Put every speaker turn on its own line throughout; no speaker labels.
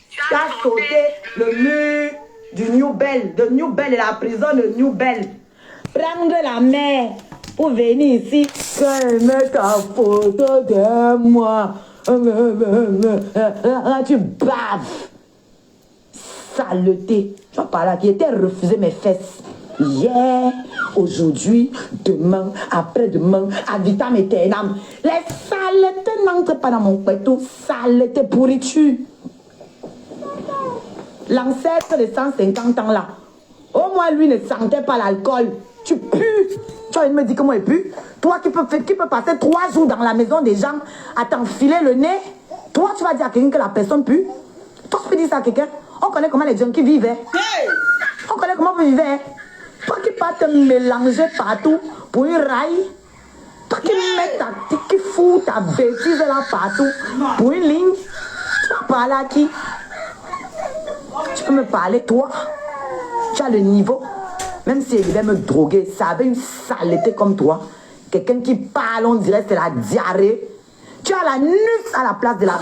Tu as sauté le mur du New Bell. De New Bell et la prison de New Bell. Prendre la mer pour venir ici. Mets ta photo de moi. Tu baves. Saleté. Tu vas parler qui était refusé mes fesses. Hier, aujourd'hui, demain, après-demain, à vitam aeternam. Les saletés n'entrent pas dans mon couteau. Saleté pourriture. L'ancêtre de 150 ans là, au moins lui ne sentait pas l'alcool. Tu pues. Tu vas me dire comment il pue. Toi qui peux passer 3 jours dans la maison des gens à t'enfiler le nez. Toi tu vas dire à quelqu'un que la personne pue. Toi tu peux dire ça à quelqu'un. On connaît comment les junkies vivent. On connaît comment vous vivez. Toi qui vas te mélanger partout pour une raille. Toi qui mets qui fous ta bêtise là partout pour une ligne. Tu vas parler à qui? Tu peux me parler, toi? Tu as le niveau. Même si il devait me droguer, ça avait une saleté comme toi. Quelqu'un qui parle, on dirait c'est la diarrhée. Tu as la nuque à la place de la...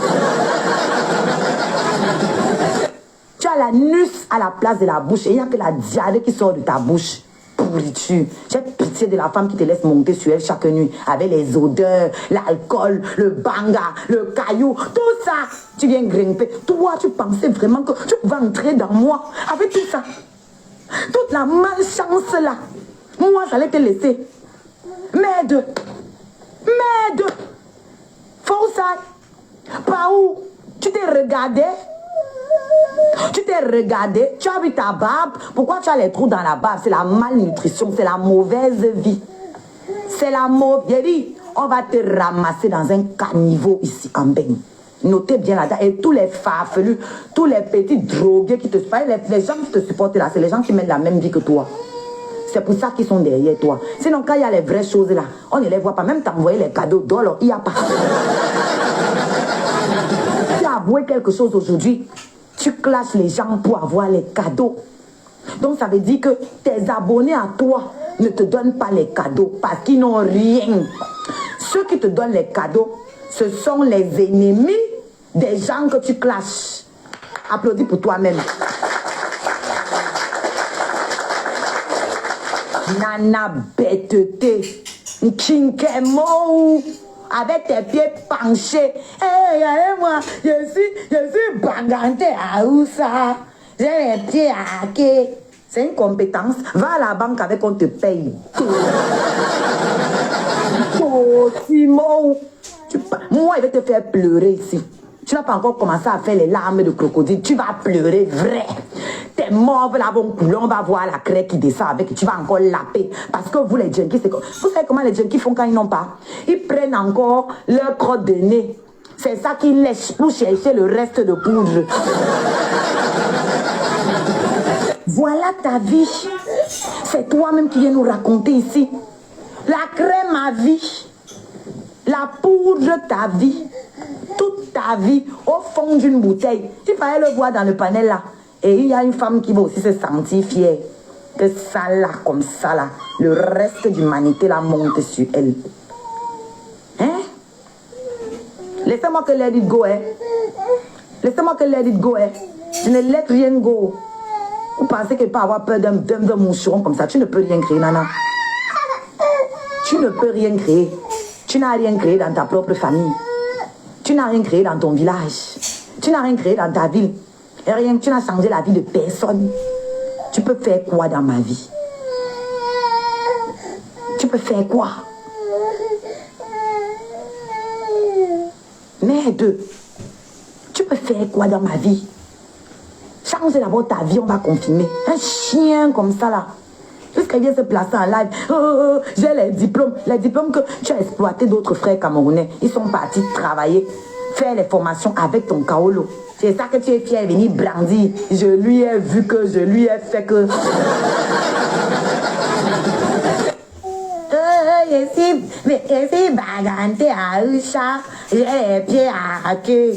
Tu as la nuque à la place de la bouche. Et il n'y a que la diarrhée qui sort de ta bouche. Pourriture. J'ai pitié de la femme qui te laisse monter sur elle chaque nuit. Avec les odeurs, l'alcool, le banga, le caillou, tout ça. Tu viens grimper. Toi, tu pensais vraiment que tu pouvais entrer dans moi avec tout ça. Toute la malchance là. Moi, j'allais te laisser. Merde. Merde. Faut ça. Par où? Tu t'es regardé. Tu t'es regardé, tu as vu ta barbe. Pourquoi tu as les trous dans la barbe? C'est la malnutrition, c'est la mauvaise vie. C'est la mauvaise vie. On va te ramasser dans un caniveau ici en baigne. Notez bien là-dedans. Et tous les farfelus, tous les petits drogués qui te supportent, les gens qui te supportent là, c'est les gens qui mènent la même vie que toi. C'est pour ça qu'ils sont derrière toi. Sinon, quand il y a les vraies choses là, on ne les voit pas. Même t'envoyer les cadeaux d'or, il n'y a pas. Tu as avoué quelque chose aujourd'hui. Tu clashes les gens pour avoir les cadeaux. Donc ça veut dire que tes abonnés à toi ne te donnent pas les cadeaux parce qu'ils n'ont rien. Ceux qui te donnent les cadeaux, ce sont les ennemis des gens que tu clashes. Applaudis pour toi-même. Nana bêteté. Kinkemo. Avec tes pieds penchés. Hé, regardez-moi, je suis baganté à Oussa. J'ai les pieds hackés. C'est une compétence. Va à la banque avec on te paye. Oh, Simon. Moi, il va te faire pleurer ici. Tu n'as pas encore commencé à faire les larmes de crocodile. Tu vas pleurer, vrai. Tes morts là vont couler. On va voir la craie qui descend avec. Tu vas encore laper. Parce que vous, les junkies, c'est comme... Vous savez comment les junkies font quand ils n'ont pas? Ils prennent encore leur crotte de nez. C'est ça qu'ils lèchent pour chercher le reste de poudre. Voilà ta vie. C'est toi-même qui viens nous raconter ici. La crème à vie. La poudre ta vie. Toute ta vie au fond d'une bouteille. Tu fallait le voir dans le panel là. Et il y a une femme qui va aussi se sentir fière. Que ça là, comme ça là, le reste de l'humanité là monte sur elle. Hein? Laissez-moi que let it go, hein? Laissez-moi que let it go, hein? Je ne let rien go. Vous pensez qu'il peut avoir peur d'un moucheron comme ça? Tu ne peux rien créer, Nana. Tu ne peux rien créer. Tu n'as rien créé dans ta propre famille. Tu n'as rien créé dans ton village. Tu n'as rien créé dans ta ville. Et rien, tu n'as changé la vie de personne. Tu peux faire quoi dans ma vie? Tu peux faire quoi? Merde. Tu peux faire quoi dans ma vie? Change d'abord ta vie, on va confirmer. Un chien comme ça là. Jusqu'à vient se placer en live. J'ai les diplômes. Les diplômes que tu as exploité d'autres frères camerounais. Ils sont partis travailler, faire les formations avec ton kaolo. C'est ça que tu es fier de venir brandir. Je lui ai vu que, je lui ai fait que. Je suis baganté à Usha. J'ai les pieds à queue.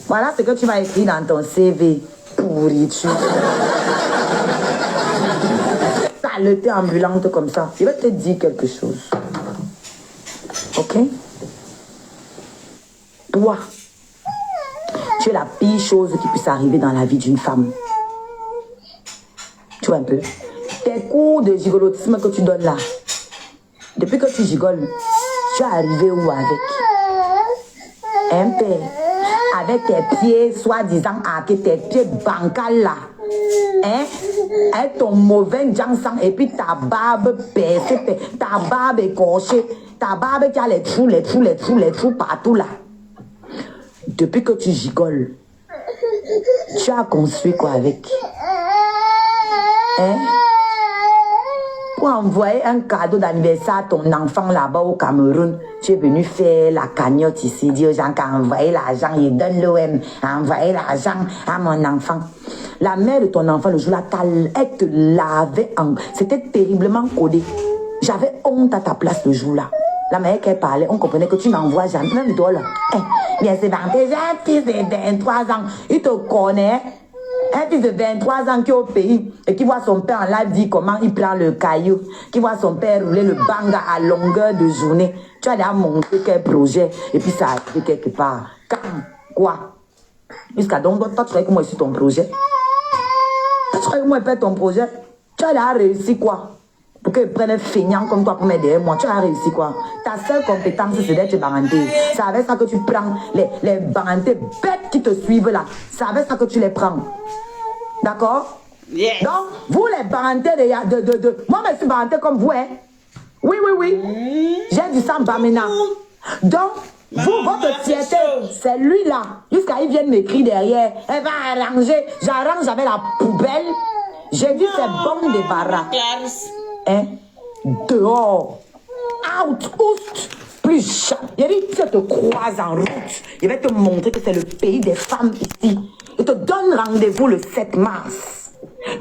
Voilà ce que tu vas écrire dans ton CV. Pourriture. Saleté ambulante comme ça. Je vais te dire quelque chose. Ok? Toi, Tu es la pire chose qui puisse arriver dans la vie d'une femme. Tu vois un peu? Tes cours de gigolotisme que tu donnes là, depuis que tu gigoles, tu es arrivé où avec? Un père, avec tes pieds soi-disant arqués, tes pieds bancals là, hein? Avec ton mauvais jansang et puis ta barbe percée, ta barbe écorchée, ta barbe qui a les trous partout là. Depuis que tu gigoles, tu as construit quoi avec? Hein? Pour envoyer un cadeau d'anniversaire à ton enfant là-bas au Cameroun, tu es venu faire la cagnotte ici, dire aux gens qu'envoyer l'argent, il donne l'OM, envoyer l'argent à mon enfant. La mère de ton enfant, le jour-là, elle te lavait en... C'était terriblement codé. J'avais honte à ta place le jour-là. La mère qu'elle parlait, on comprenait que tu n'envoies jamais. Même toi là, bien c'est vanté, j'ai un fils de 23 ans, il te connaît. Un fils de 23 ans qui est au pays et qui voit son père en live dire comment il prend le caillou, qui voit son père rouler le banga à longueur de journée. Tu as déjà montré quel projet et puis ça a été quelque part. Quand? Quoi? Jusqu'à donc, toi tu croyais que moi je suis ton projet? Toi tu croyais que moi je fais ton projet? Tu as déjà réussi quoi? Pour qu'ils prennent un feignant comme toi pour m'aider moi, tu as réussi quoi? Ta seule compétence c'est d'être baranté. C'est avec ça que tu prends les barantés bêtes qui te suivent là. C'est avec ça que tu les prends. D'accord?
Yes.
Donc, vous les barantés moi je suis baranté comme vous, hein? Oui. J'ai du sang bamena. Donc, vous, votre fierté, c'est lui là. Jusqu'à il vient m'écrire derrière. Elle va arranger. J'arrange avec la poubelle. J'ai dit c'est bon débarras. Hein? Dehors. Out, oust. Plus jamais. Il dit, si je te croise en route, je vais te montrer que c'est le pays des femmes ici. Je te donne rendez-vous le 7 mars.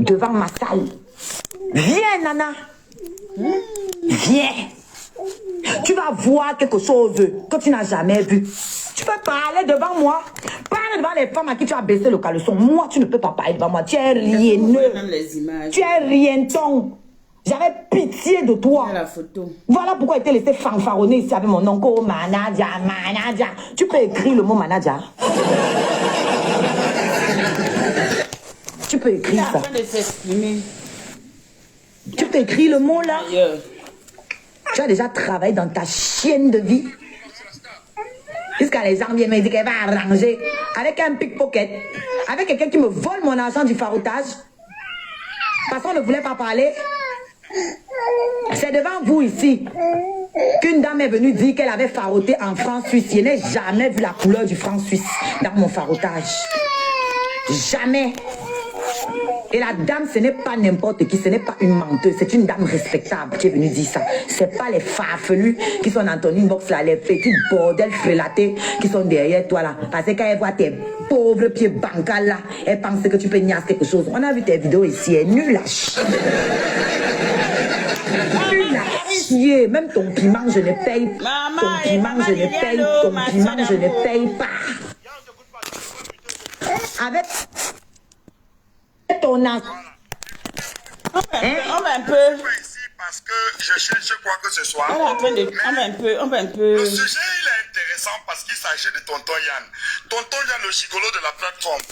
Devant ma salle. Viens, Nana. Viens. Tu vas voir quelque chose que tu n'as jamais vu. Tu peux parler devant moi. Parle devant les femmes à qui tu as baissé le caleçon. Moi, tu ne peux pas parler devant moi. Tu es rienneux. Tu es rienton. J'avais pitié de toi.
La photo.
Voilà pourquoi il t'a laissé fanfaronner ici avec mon oncle. Oh, manager. Tu peux écrire le mot manager. Tu peux écrire ça. Tu peux écrire le mot là. Tu as déjà travaillé dans ta chienne de vie. Jusqu'à les gens viennent me dire qu'elle va arranger avec un pickpocket, avec quelqu'un qui me vole mon argent du farotage. Parce qu'on ne voulait pas parler. C'est devant vous ici qu'une dame est venue dire qu'elle avait faroté en franc suisse. Je n'ai jamais vu la couleur du franc suisse dans mon farotage. Jamais. Et la dame, ce n'est pas n'importe qui, ce n'est pas une menteuse, c'est une dame respectable qui est venue dire ça. C'est pas les farfelus qui sont dans ton inbox là, les petits bordels frélatés qui sont derrière toi là. Parce que quand elle voit tes pauvres pieds bancals là, elle pense que tu peux niaser quelque chose. On a vu tes vidéos ici, elle est nulle à chier. Nulle à chier. Même ton piment, je ne paye pas. Ton piment, je ne paye. Ton piment, je ne paye pas. Avec ton âge.
On va un peu.
Parce que je cherche quoi que ce soit.
On va un peu.
Le sujet, il est intéressant parce qu'il s'agit de Tonton Yann. Tonton Yann, le gigolo de la plateforme.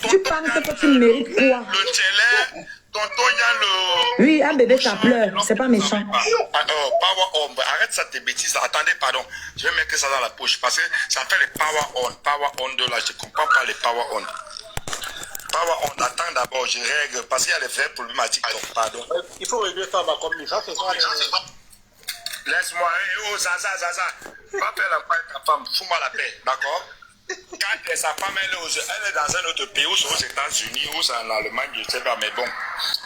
Tu penses que tu mérites quoi?
Le télé. Tonton Yann, le...
Oui, un bébé, ça pleure. C'est pas méchant.
Power on. Arrête ça, tes bêtises. Attendez, pardon. Je vais mettre ça dans la poche parce que ça fait les power on. Power on de là. Je comprends pas les power on. Power on. Attends d'abord, je règle parce qu'il y a les vraies problématiques. Donc, pardon.
Il faut régler ça comme ça.
Laisse-moi. Oh, Zaza. Va faire la paix avec ta femme. Fous-moi la paix. D'accord? Quand sa femme elle est dans un autre pays, ou aux États-Unis, ou en Allemagne, je ne sais pas, mais bon,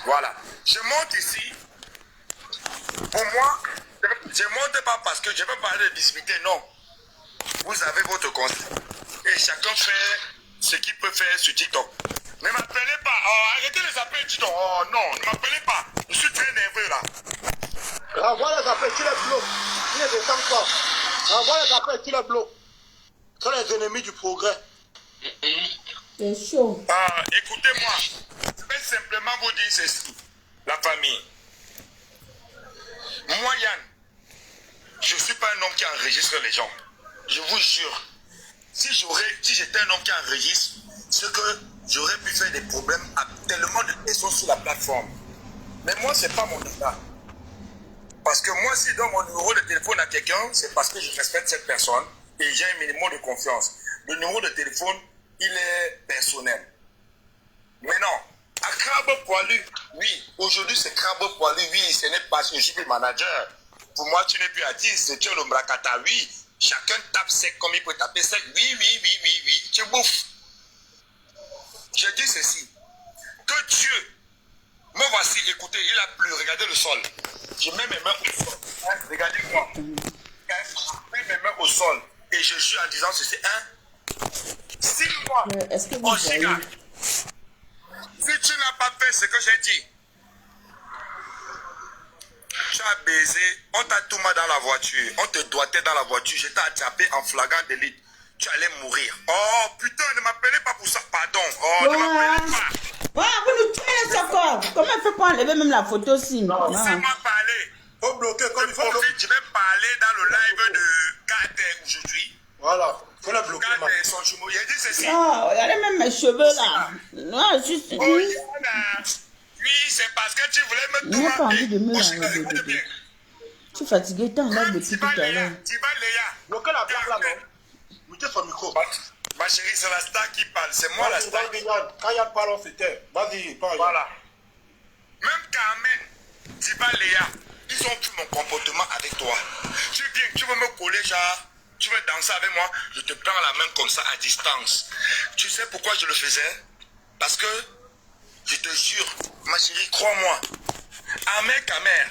voilà. Je monte ici. Pour moi, je ne monte pas parce que je ne veux parler de visibilité, non. Vous avez votre conseil. Et chacun fait ce qu'il peut faire sur TikTok. Ne m'appelez pas. Oh, arrêtez les appels TikTok. Oh non, ne m'appelez pas. Je suis très nerveux là.
Renvoie les appels, tu les bloques. Tu ne descends pas. Renvoie les appels, tu les bloques. Ce sont les ennemis du progrès.
C'est chaud.
Écoutez-moi. Je vais simplement vous dire ceci. La famille. Moi, Yann, je ne suis pas un homme qui enregistre les gens. Je vous jure. Si j'étais un homme qui enregistre, c'est que j'aurais pu faire des problèmes à tellement de personnes sur la plateforme. Mais moi, ce n'est pas mon état. Parce que moi, si je donne mon numéro de téléphone à quelqu'un, c'est parce que je respecte cette personne et j'ai un minimum de confiance. Le numéro de téléphone, il est personnel. Mais non, à Crabe Poilu, oui, aujourd'hui c'est Crabe Poilu, oui, ce n'est pas que je suis le manager. Pour moi, tu n'es plus artiste, tu es le Mbrakata, oui. Chacun tape sec comme il peut taper sec, oui, tu bouffes. Je dis ceci, que Dieu, me voici, écoutez, il a plu, regardez le sol. Je mets mes mains au sol, hein, regardez-moi. Je mets mes mains au sol et je jure en disant ceci, hein. 6 mois,
Est-ce que vous voyez?
Si tu n'as pas fait ce que j'ai dit, tu as baisé, on t'a tout mis dans la voiture, on te doigtait dans la voiture, je t'ai attrapé en flagrant délit. Tu allais mourir. Oh putain, ne m'appelez pas pour ça, pardon. Oh, ne m'appelez pas.
Ouais, vous nous tuez les socors. Comment elle fait pour enlever même la photo aussi?
Non, laissez-moi parler.
Faut bloquer comme il faut bloquer.
Je vais parler dans le live de KT aujourd'hui.
Voilà, faut la bloquer.
KT, son jumeau, il a dit ceci.
Oh, regardez même mes cheveux là. Non, juste.
Oh, Yana. Oui, c'est parce que tu voulais me
Il n'a pas envie de me
tourner.
l'enlever, bébé. Je suis fatiguée tant là depuis tout à l'heure.
Tu vas Léa.
Bloquez la plaque là, non? Mettez son micro.
Ma chérie, c'est la star qui parle. C'est moi la star.
Quand Yann parle, on s'était. Vas-y, parle.
Voilà. Même Carmen, Diva Léa, ils ont vu mon comportement avec toi. Tu viens, tu veux me coller, genre, tu veux danser avec moi, je te prends la main comme ça à distance. Tu sais pourquoi je le faisais? Parce que, je te jure, ma chérie, crois-moi, Ahmed Kamer,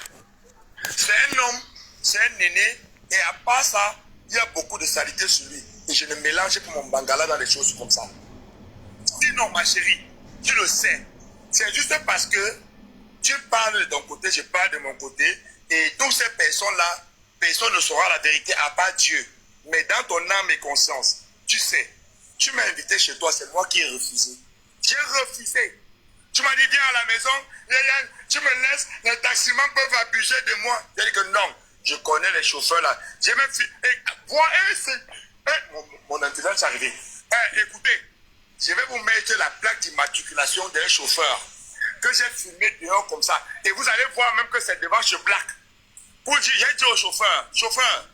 c'est un homme, c'est un néné, et à part ça, il y a beaucoup de saleté sur lui. Et je ne mélange pas mon bangala dans des choses comme ça. Sinon, ma chérie, tu le sais. C'est juste parce que tu parles de ton côté, je parle de mon côté. Et toutes ces personnes-là, personne ne saura la vérité à part Dieu. Mais dans ton âme et conscience, tu sais, tu m'as invité chez toi, c'est moi qui ai refusé. J'ai refusé. Tu m'as dit, viens à la maison, Yann, tu me laisses, les taximans peuvent abuser de moi. J'ai dit que non, je connais les chauffeurs là. J'ai même fait, mon intelligence est arrivée. Écoutez, je vais vous mettre la plaque d'immatriculation d'un chauffeur que j'ai filmé dehors comme ça. Et vous allez voir même que c'est devant ce black. Pour dire, j'ai dit au chauffeur, chauffeur,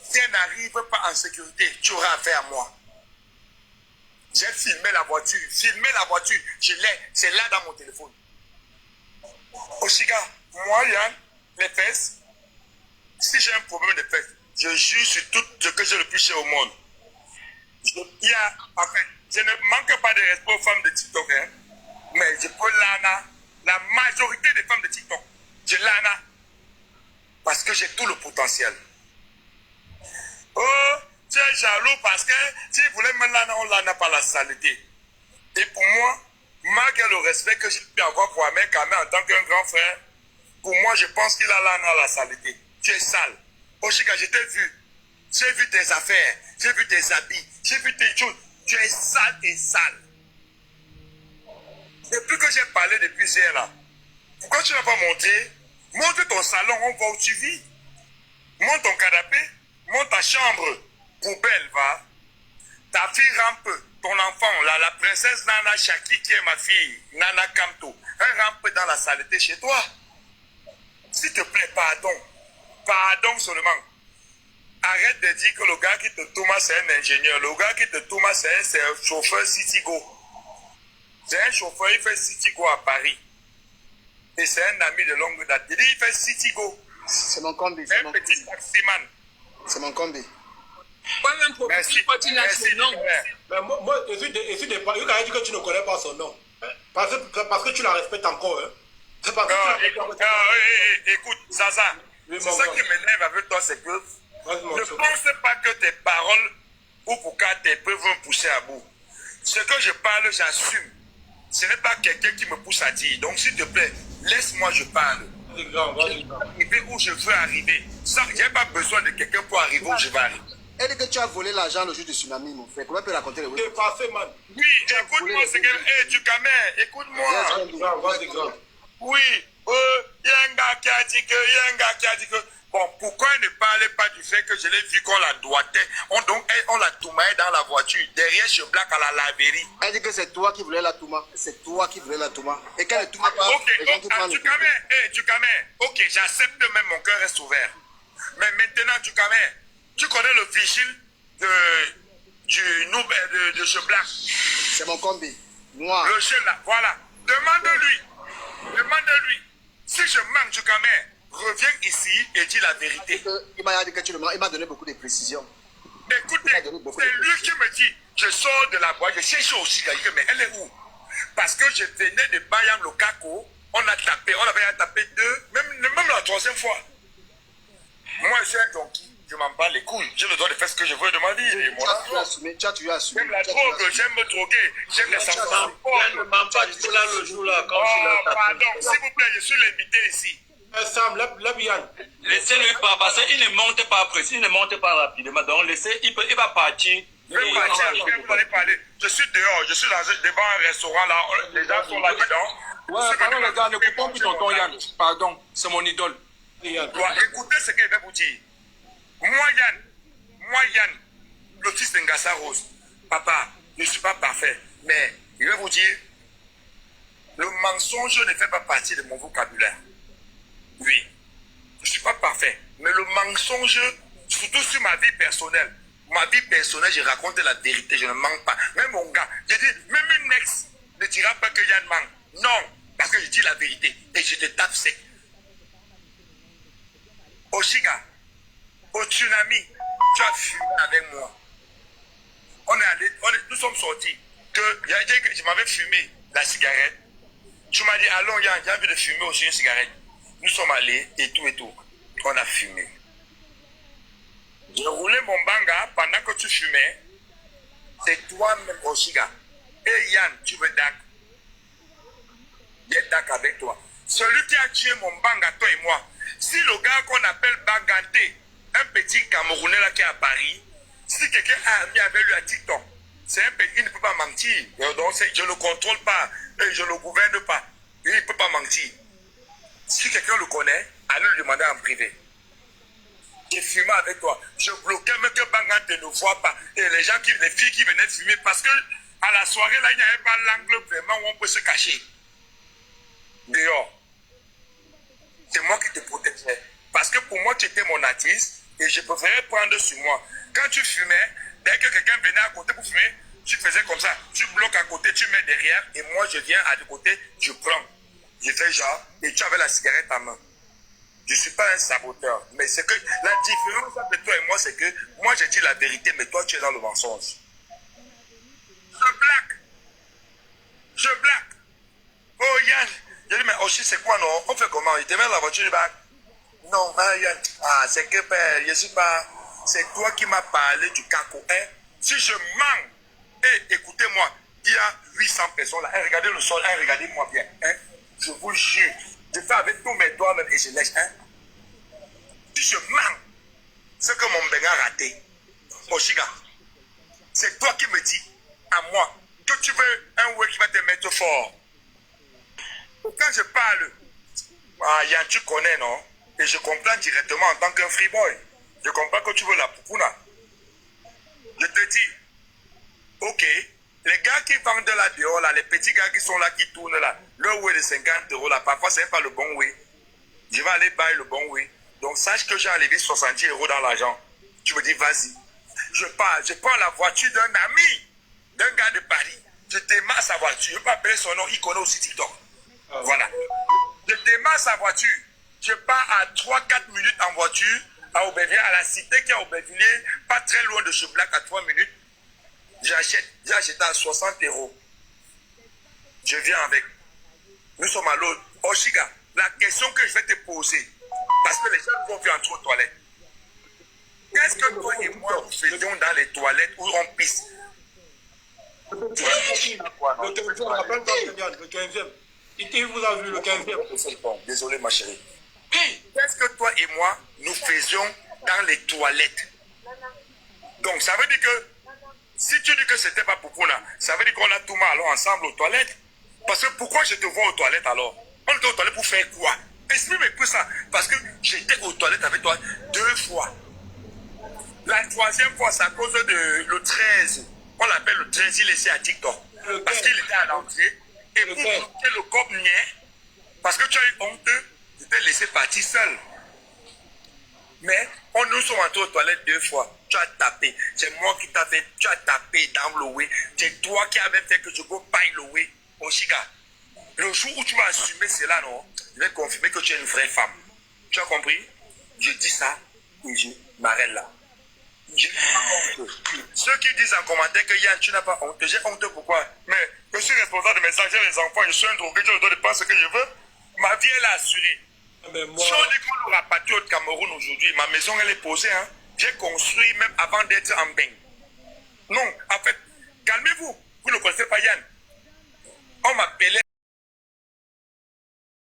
si elle n'arrive pas en sécurité, tu auras affaire à moi. J'ai filmé la voiture, je l'ai, c'est là dans mon téléphone. Oshiga, moi, Yann, les fesses, si j'ai un problème de fesses, je jure sur tout ce que j'ai le plus cher au monde. Je ne manque pas de respect aux femmes de TikTok, hein, mais je peux l'ana, la majorité des femmes de TikTok, je l'ana, parce que j'ai tout le potentiel. Oh, tu es jaloux parce que tu voulais me l'ana, on l'ana par la saleté. Et pour moi, malgré le respect que j'ai pu avoir pour Ahmed Kamer en tant qu'un grand frère, pour moi, je pense qu'il a l'ana à la saleté. Tu es sale. Oshika, je t'ai vu. J'ai vu tes affaires, j'ai vu tes habits, j'ai vu tes choses. Tu es sale et sale. Depuis que j'ai parlé depuis hier là, pourquoi tu n'as pas montré? Montre ton salon, on voit où tu vis. Monte ton canapé, monte ta chambre. Poubelle, va. Ta fille rampe, ton enfant, là, la princesse Nana Chaki qui est ma fille, Nana Kamto, elle rampe dans la saleté chez toi. S'il te plaît, pardon. Pardon seulement. Arrête de dire que le gars qui te tourne, c'est un ingénieur. Le gars qui te tourne, c'est un chauffeur Citigo. C'est un chauffeur, il fait Citigo à Paris. Et c'est un ami de longue date. Il dit, il fait Citigo.
C'est mon combi.
C'est un petit taximan.
C'est mon combi.
Merci.
Mais moi, je suis pas. Il a dit que tu ne connais pas son nom. Parce que tu la respectes encore. Hein. C'est parce que
écoute, Zaza, c'est ça qui m'énerve avec toi, c'est que ne pense pas que tes paroles ou pour tes preuves vont pousser à bout. Ce que je parle, j'assume. Ce n'est pas quelqu'un qui me pousse à dire. Donc, s'il te plaît, laisse-moi, je parle. Je veux arriver où je veux arriver. Je n'ai pas besoin de quelqu'un pour arriver où je vais arriver.
Elle dit que tu as volé l'argent le jour du tsunami, mon frère. Comment tu peux raconter le oui? C'est passé, man.
Oui, écoute-moi, c'est que. Hé, tu camères, écoute-moi. Oui, Il y a un gars qui a dit que, il y a un gars qui a dit que. Bon, pourquoi il ne parlait pas du fait que je l'ai vu qu'on la doigtait, on l'a toumaillé dans la voiture, derrière chez Black à la laverie.
Elle dit que c'est toi qui voulais la touma. C'est toi qui voulais la touma. Et quand elle touma pas,
Ok,
les gens qui prennent
Djoukamé, ok, j'accepte même, mon cœur reste ouvert. Mais maintenant, Djoukamé, tu connais le vigile de chez Black.
c'est mon combi. Moi.
Le chien là, voilà. Demande-lui. Si je manque Djoukamé, reviens ici et dis la vérité.
Il m'a dit que tu le mens. Il m'a donné beaucoup de précisions.
Écoutez, c'est lui qui me dit, je sors de la boîte, je cherche aussi, mais elle est où? Parce que je venais de Bayam Lokako, on a tapé, on avait tapé deux, même la troisième fois. Moi, je suis un donkey, je m'en bats les couilles, j'ai le droit de faire ce que je veux de ma vie.
Tu as tué assumé.
J'aime la drogue, j'aime me droguer, j'aime les sanctions.
Elle ne ment pas du tout là le jour là, quand je l'ai tapé.
Pardon, s'il vous plaît, je suis l'invité ici.
Sam, la Bian.
Laissez-lui pas, parce qu'il ne monte pas précis, il ne monte pas rapidement. Donc laissez, il va partir.
Je vais partir, vous allez parler. Je suis dehors, je suis devant un restaurant là, les gens sont là-dedans.
Ouais, pardon les gars, ne coupons plus tonton Yann. Pardon, c'est mon idole.
Écoutez ce qu'il va vous dire. Moi Yann, le fils d'Engassa Rose, papa, je ne suis pas parfait, mais je vais vous dire, le mensonge ne fait pas partie de mon vocabulaire. Oui, je ne suis pas parfait, mais le mensonge, surtout sur ma vie personnelle, je raconte la vérité, je ne mens pas. Même mon gars, j'ai dit, même une ex ne dira pas que Yann ment. Non, parce que je dis la vérité et je te tape sec. Oshiga, au tsunami, tu as fumé avec moi. Nous sommes sortis. Je m'avais fumé la cigarette. Tu m'as dit, allons Yann, j'ai envie de fumer aussi une cigarette. Nous sommes allés et tout. On a fumé. Je roulais mon banga pendant que tu fumais. C'est toi-même, Oshiga. Et Yann, tu veux Dak? J'ai Dak avec toi. Celui qui a tué mon banga, toi et moi. Si le gars qu'on appelle Baganté, un petit Camerounais là qui est à Paris, si quelqu'un a mis avec lui à TikTok, c'est un petit, il ne peut pas mentir. Donc, je ne le contrôle pas et je ne le gouverne pas. Il ne peut pas mentir. Si quelqu'un le connaît, allez le demander en privé. J'ai fumé avec toi. Je bloquais même que Bangante ne voit pas. Et les filles qui venaient fumer, parce que à la soirée, là, il n'y avait pas l'angle vraiment où on peut se cacher. Dehors. C'est moi qui te protégeais. Parce que pour moi, tu étais mon artiste et je préférais prendre sur moi. Quand tu fumais, dès que quelqu'un venait à côté pour fumer, tu faisais comme ça. Tu bloques à côté, tu mets derrière et moi, je viens à côté, je prends. Je fais genre et tu avais la cigarette à main. Je ne suis pas un saboteur. Mais c'est que la différence entre toi et moi, c'est que moi, je dis la vérité, mais toi, tu es dans le mensonge. Je blague. Oh, Yann. Je dis, mais Oshi, c'est quoi, non? On fait comment? Il te met la voiture du bac? Non, Yann. Ah, c'est que, ben, je ne suis pas... C'est toi qui m'as parlé du Kako. Hein? Si je mens, écoutez-moi, il y a 800 personnes là. Hein, regardez le sol, hein, regardez-moi bien. Hein? Je vous jure. Je fais avec tous mes doigts même et je lèche. Hein? Si je mens, c'est que mon bénin a raté. Oshiga, c'est toi qui me dis à moi que tu veux un ouais qui va te mettre fort. Quand je parle, Yann, tu connais, non? Et je comprends directement en tant qu'un free boy. Je comprends que tu veux la poupouna. Je te dis, ok, les gars qui vendent là dehors, là, les petits gars qui sont là, qui tournent là, le way de 50 € là, parfois c'est pas le bon way. Je vais aller bailler le bon way. Donc sache que j'ai enlevé 70 € dans l'argent. Tu me dis, vas-y. Je prends la voiture d'un ami, d'un gars de Paris. Je démarre sa voiture. Je ne vais pas appeler son nom, il connaît aussi TikTok. Voilà. Je démarre sa voiture. Je pars à 3-4 minutes en voiture à Aubervilliers, à la cité qui est à Aubervilliers, pas très loin de chez Black, à 3 minutes. J'ai acheté à 60 €. Je viens avec. Nous sommes à l'autre. Oshiga, la question que je vais te poser, parce que les gens vont venir entrer aux toilettes. Qu'est-ce que toi et moi nous faisions dans les toilettes où on pisse?
Le 15e, rappelle-toi, le 15e. Il vous a vu le 15e.
Bon, désolé ma chérie. Qu'est-ce que toi et moi nous faisions dans les toilettes? Donc ça veut dire que si tu dis que c'était pas Poupouna, ça veut dire qu'on a tout mal alors ensemble aux toilettes. Parce que pourquoi je te vois aux toilettes alors? On était aux toilettes pour faire quoi? Explique-moi ça. Parce que j'étais aux toilettes avec toi 2 fois. La 3e fois, c'est à cause de le 13. On l'appelle le 13, il est ici à TikTok. Parce qu'il était à l'entrée. Et pour monter le corps mien, parce que tu as eu honte, je t'ai laissé partir seul. Mais nous sommes entrés aux toilettes 2 fois. Tu as tapé. C'est moi qui t'ai fait. Tu as tapé dans le way. C'est toi qui avais fait que je go paye le way. Oshiga. Le jour où tu vas assumer cela, non, je vais confirmer que tu es une vraie femme. Tu as compris? Je dis ça et je m'arrête là. Je n'ai pas honte. Ceux qui disent en commentaire que Yann, tu n'as pas honte. J'ai honte pourquoi? Mais je suis responsable de mes actes, j'ai les enfants, je suis un drogué, je dois dépenser ce que je veux. Ma vie, elle est assurée.
Mais moi...
Si on dit qu'on nous rapatrie au Cameroun aujourd'hui, ma maison, elle est posée. Hein. J'ai construit même avant d'être en bain. Non, en fait, calmez-vous. Vous ne connaissez pas Yann. On m'appelait